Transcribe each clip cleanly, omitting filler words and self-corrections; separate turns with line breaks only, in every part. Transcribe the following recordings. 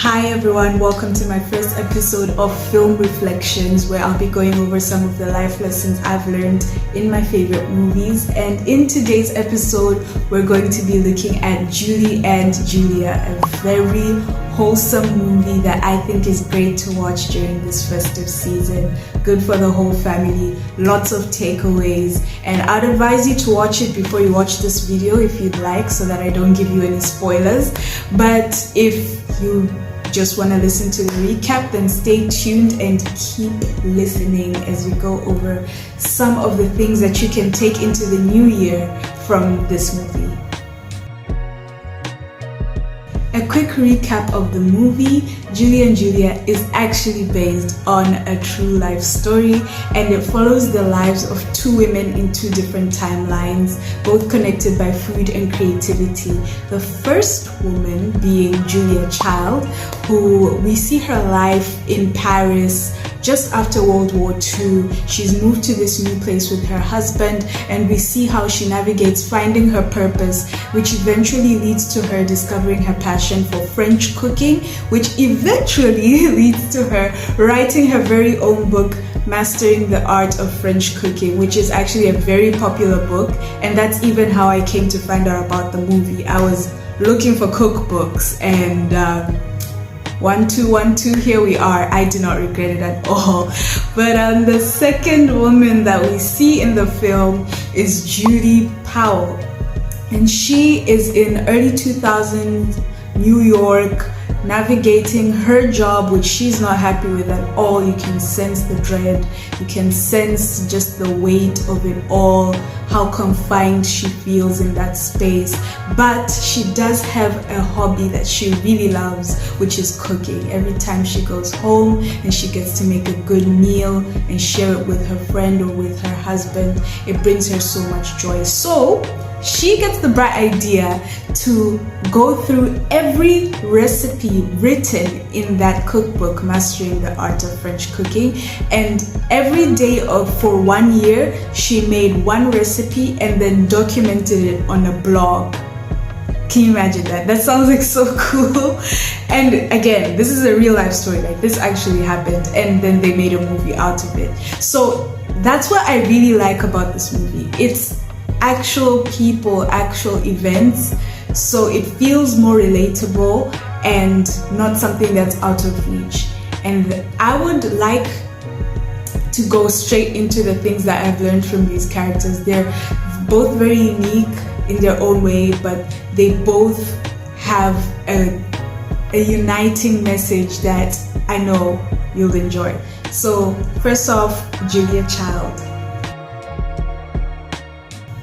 Hi everyone, welcome to my first episode of Film Reflections, where I'll be going over some of the life lessons I've learned in my favorite movies. And in today's episode, we're going to be looking at Julie and Julia, a very wholesome movie that I think is great to watch during this festive season. Good for the whole family, lots of takeaways, and I'd advise you to watch it before you watch this video if you'd like, so that I don't give you any spoilers. But if you just want to listen to the recap, then stay tuned and keep listening as we go over some of the things that you can take into the new year from this movie. A quick recap of the movie. Julie and Julia is actually based on a true life story, and it follows the lives of two women in two different timelines, both connected by food and creativity. The first woman being Julia Child, who we see her life in Paris just after World War II. She's moved to this new place with her husband, and we see how she navigates finding her purpose, which eventually leads to her discovering her passion for French cooking, which eventually leads to her writing her very own book, Mastering the Art of French Cooking, which is actually a very popular book. And that's even how I came to find out about the movie. I was looking for cookbooks, and 1-2-1-2, here we are. I do not regret it at all. But the second woman that we see in the film is Judy Powell, and she is in early 2000s New York, navigating her job, which she's not happy with at all. You can sense the dread, you can sense just the weight of it all, how confined she feels in that space. But she does have a hobby that she really loves, which is cooking. Every time she goes home and she gets to make a good meal and share it with her friend or with her husband, it brings her so much joy. So she gets the bright idea to go through every recipe written in that cookbook, Mastering the Art of French Cooking, and every day for 1 year she made one recipe and then documented it on a blog. Can you imagine that? That sounds like so cool. And again, this is a real life story, like this actually happened, and then they made a movie out of it. So that's what I really like about this movie. It's actual people, actual events, so it feels more relatable and not something that's out of reach. And I would like to go straight into the things that I've learned from these characters. They're both very unique in their own way, but they both have a uniting message that I know you'll enjoy. So first off, Julia Child.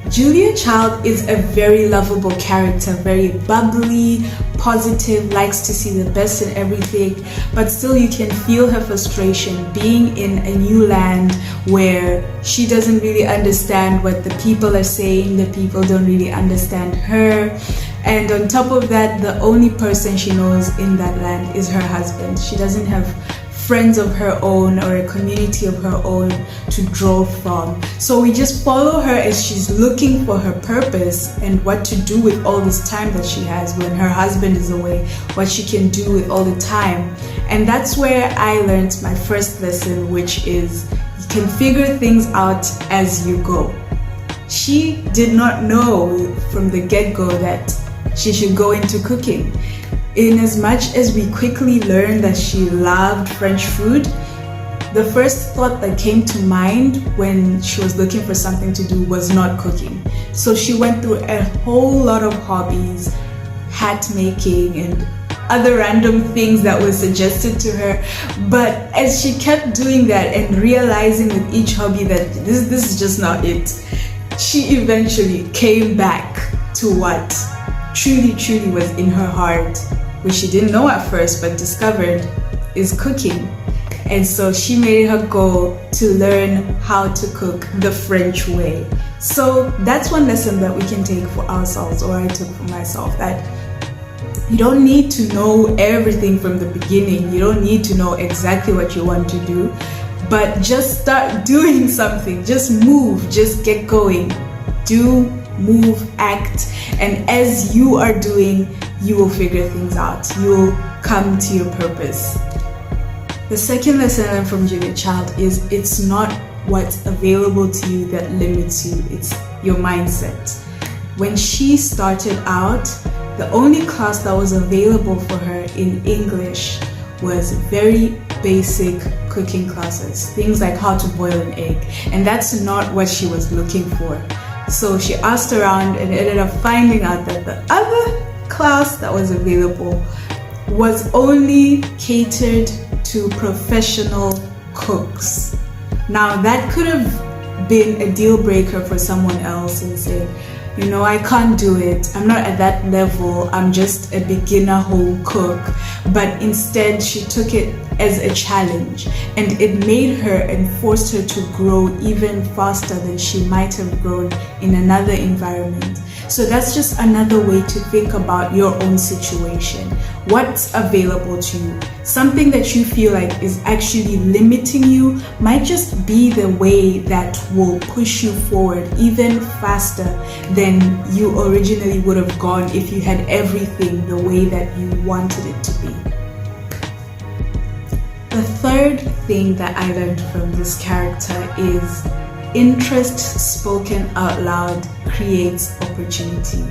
Julia Child is a very lovable character, very bubbly, positive, likes to see the best in everything, but still you can feel her frustration being in a new land where she doesn't really understand what the people are saying, the people don't really understand her. And on top of that, the only person she knows in that land is her husband. She doesn't have friends of her own or a community of her own to draw from. So we just follow her as she's looking for her purpose and what to do with all this time that she has when her husband is away, what she can do with all the time. And that's where I learned my first lesson, which is you can figure things out as you go. She did not know from the get-go that she should go into cooking. In as much as we quickly learned that she loved French food, the first thought that came to mind when she was looking for something to do was not cooking. So she went through a whole lot of hobbies, hat making and other random things that were suggested to her. But as she kept doing that and realizing with each hobby that this is just not it, she eventually came back to what truly was in her heart, which she didn't know at first but discovered is cooking. And so she made it her goal to learn how to cook the French way. So that's one lesson that we can take for ourselves, or I took for myself, that you don't need to know everything from the beginning. You don't need to know exactly what you want to do, but just start doing something. Just move, just get going. Do, move, act, and as you are doing, you will figure things out. You will come to your purpose. The second lesson I learned from Julia Child is it's not what's available to you that limits you, it's your mindset. When she started out, the only class that was available for her in English was very basic cooking classes, things like how to boil an egg, and that's not what she was looking for. So she asked around and ended up finding out that the other class that was available was only catered to professional cooks. Now that could have been a deal breaker for someone else and said, you know, I can't do it, I'm not at that level, I'm just a beginner home cook. But instead she took it as a challenge, and it made her and forced her to grow even faster than she might have grown in another environment. So that's just another way to think about your own situation. What's available to you? Something that you feel like is actually limiting you might just be the way that will push you forward even faster than you originally would have gone if you had everything the way that you wanted it to be. The third thing that I learned from this character is interest spoken out loud creates opportunity.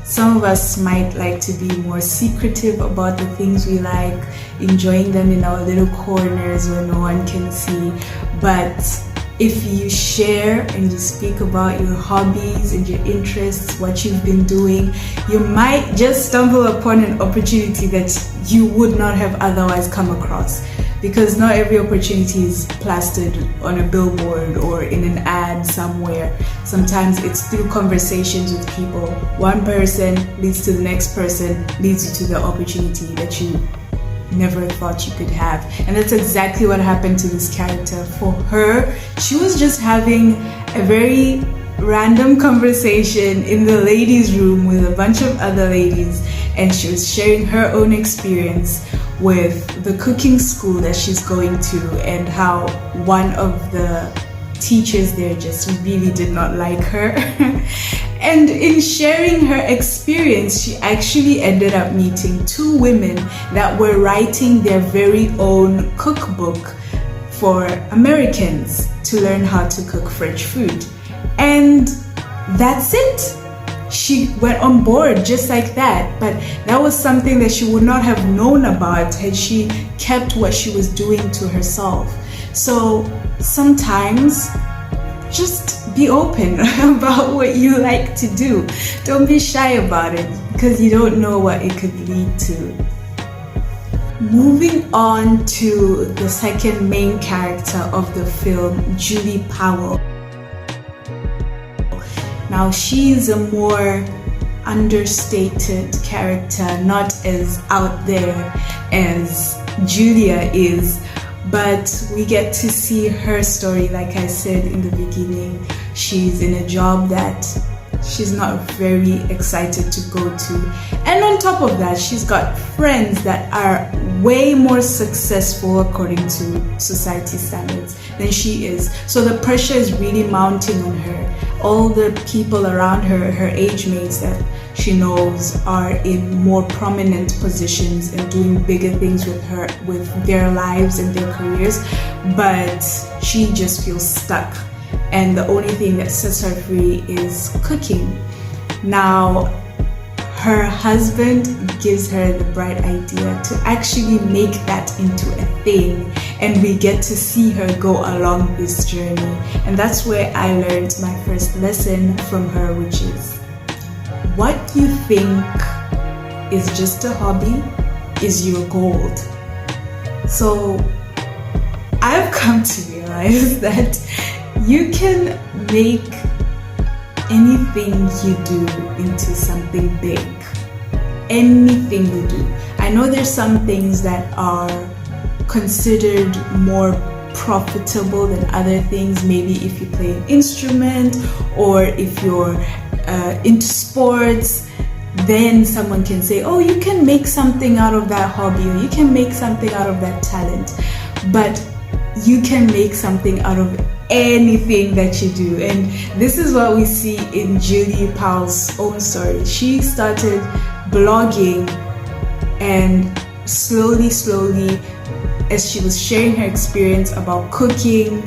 Some of us might like to be more secretive about the things we like, enjoying them in our little corners where no one can see. But if you share and you speak about your hobbies and your interests, what you've been doing, you might just stumble upon an opportunity that you would not have otherwise come across. Because not every opportunity is plastered on a billboard or in an ad somewhere. Sometimes it's through conversations with people. One person leads to the next person, leads you to the opportunity that you never thought you could have. And that's exactly what happened to this character. For her, she was just having a very random conversation in the ladies' room with a bunch of other ladies, and she was sharing her own experience with the cooking school that she's going to, and how one of the teachers there just really did not like her. And in sharing her experience, she actually ended up meeting two women that were writing their very own cookbook for Americans to learn how to cook French food. And that's it. She went on board just like that, but that was something that she would not have known about had she kept what she was doing to herself. So sometimes just be open about what you like to do. Don't be shy about it, because you don't know what it could lead to. Moving on to the second main character of the film, Julie Powell. Now, she's a more understated character, not as out there as Julia is, but we get to see her story. Like I said in the beginning, she's in a job that she's not very excited to go to, and on top of that, she's got friends that are way more successful according to society standards than she is. So the pressure is really mounting on her. All the people around her, her age mates that she knows, are in more prominent positions and doing bigger things with her, with their lives and their careers, but she just feels stuck. And the only thing that sets her free is cooking. Now, her husband gives her the bright idea to actually make that into a thing, and we get to see her go along this journey. And that's where I learned my first lesson from her, which is, what you think is just a hobby is your gold. So I've come to realize that you can make anything you do into something big. Anything you do. I know there's some things that are considered more profitable than other things. Maybe if you play an instrument, or if you're into sports, then someone can say, oh, you can make something out of that hobby, or you can make something out of that talent. But you can make something out of anything that you do. And this is what we see in Julie Powell's own story. She started blogging, and slowly, as she was sharing her experience about cooking,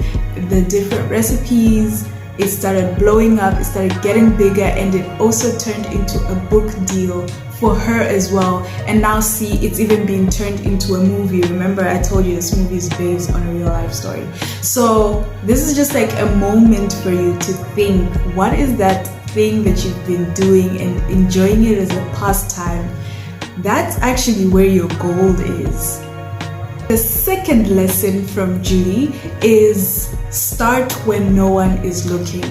the different recipes, it started blowing up, it started getting bigger, and it also turned into a book deal for her as well. And now see, it's even being turned into a movie. Remember, I told you this movie is based on a real life story. So this is just like a moment for you to think, what is that thing that you've been doing and enjoying it as a pastime? That's actually where your goal is. The second lesson from Julie is start when no one is looking.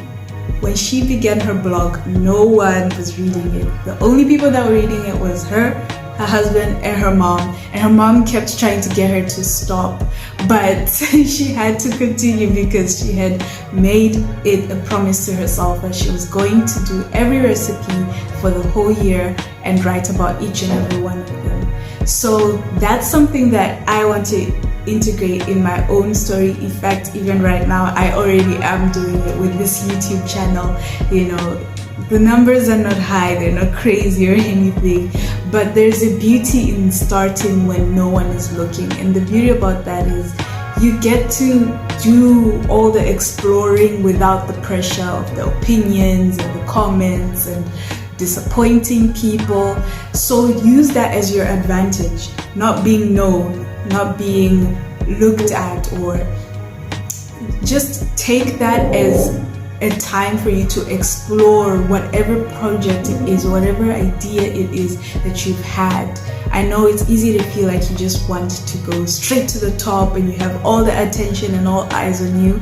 When she began her blog, no one was reading it. The only people that were reading it was her husband, and her mom. And her mom kept trying to get her to stop, but she had to continue because she had made it a promise to herself that she was going to do every recipe for the whole year and write about each and every one of them. So that's something that I want to integrate in my own story. In fact, even right now, I already am doing it with this YouTube channel. You know, the numbers are not high, they're not crazy or anything, but there's a beauty in starting when no one is looking. And the beauty about that is you get to do all the exploring without the pressure of the opinions and the comments and disappointing people. So use that as your advantage, not being known, not being looked at, or just take that as a time for you to explore whatever project it is, whatever idea it is that you've had. I know it's easy to feel like you just want to go straight to the top and you have all the attention and all eyes on you,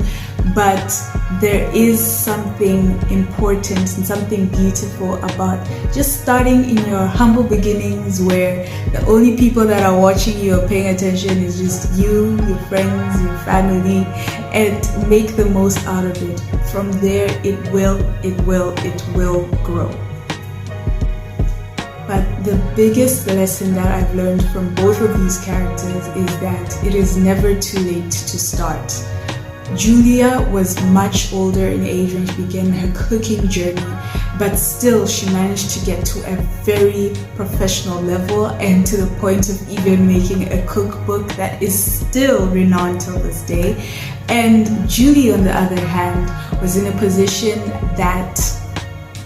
but there is something important and something beautiful about just starting in your humble beginnings, where the only people that are watching you or paying attention is just you, your friends, your family, and make the most out of it. From there, it will grow. But the biggest lesson that I've learned from both of these characters is that it is never too late to start. Julia was much older in age when she began her cooking journey, but still she managed to get to a very professional level, and to the point of even making a cookbook that is still renowned till this day. And Julie, on the other hand, was in a position that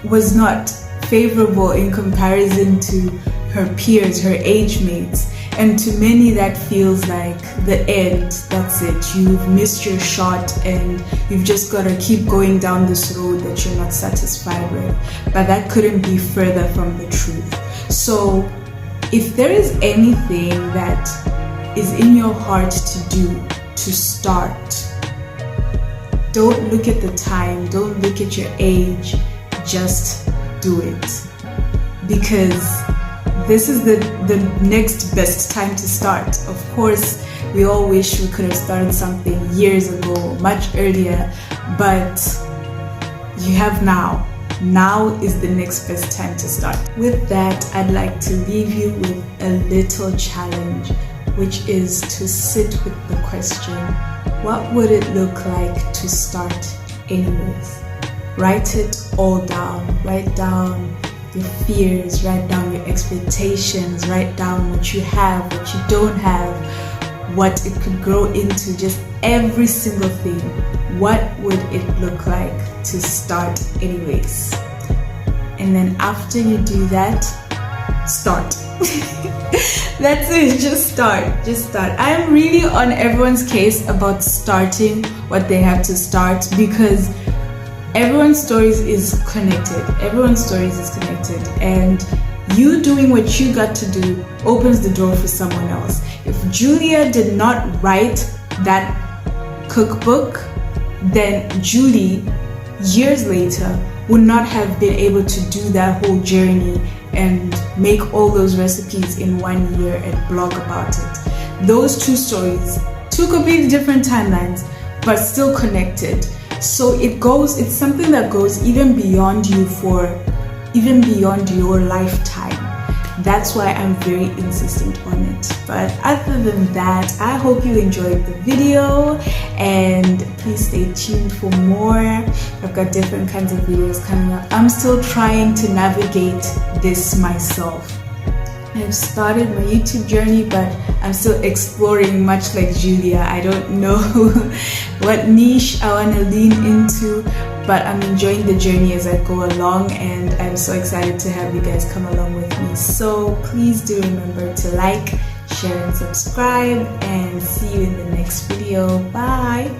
was not favorable in comparison to her peers, her age mates. And to many that feels like the end, that's it, you've missed your shot and you've just got to keep going down this road that you're not satisfied with. But that couldn't be further from the truth. So if there is anything that is in your heart to do, to start, don't look at the time, don't look at your age, just do it. Because this is the next best time to start. Of course, we all wish we could have started something years ago, much earlier, but you have now. Now is the next best time to start. With that, I'd like to leave you with a little challenge, which is to sit with the question, what would it look like to start anyways? Write it all down. Write down your fears, write down your expectations, write down what you have, what you don't have, what it could grow into, just every single thing. What would it look like to start anyways? And then after you do that, start. That's it, just start. I am really on everyone's case about starting what they have to start, because everyone's stories is connected. And you doing what you got to do opens the door for someone else. If Julia did not write that cookbook, then Julie, years later, would not have been able to do that whole journey and make all those recipes in 1 year and blog about it. Those two stories, two completely different timelines, but still connected. So it's something that goes even beyond your lifetime. That's why I'm very insistent on it. But other than that, I hope you enjoyed the video, and please stay tuned for more. I've got different kinds of videos coming up. I'm still trying to navigate this myself. I've started my YouTube journey, but I'm still exploring, much like Julia. I don't know what niche I want to lean into, but I'm enjoying the journey as I go along, and I'm so excited to have you guys come along with me. So please do remember to like, share, and subscribe, and see you in the next video. Bye!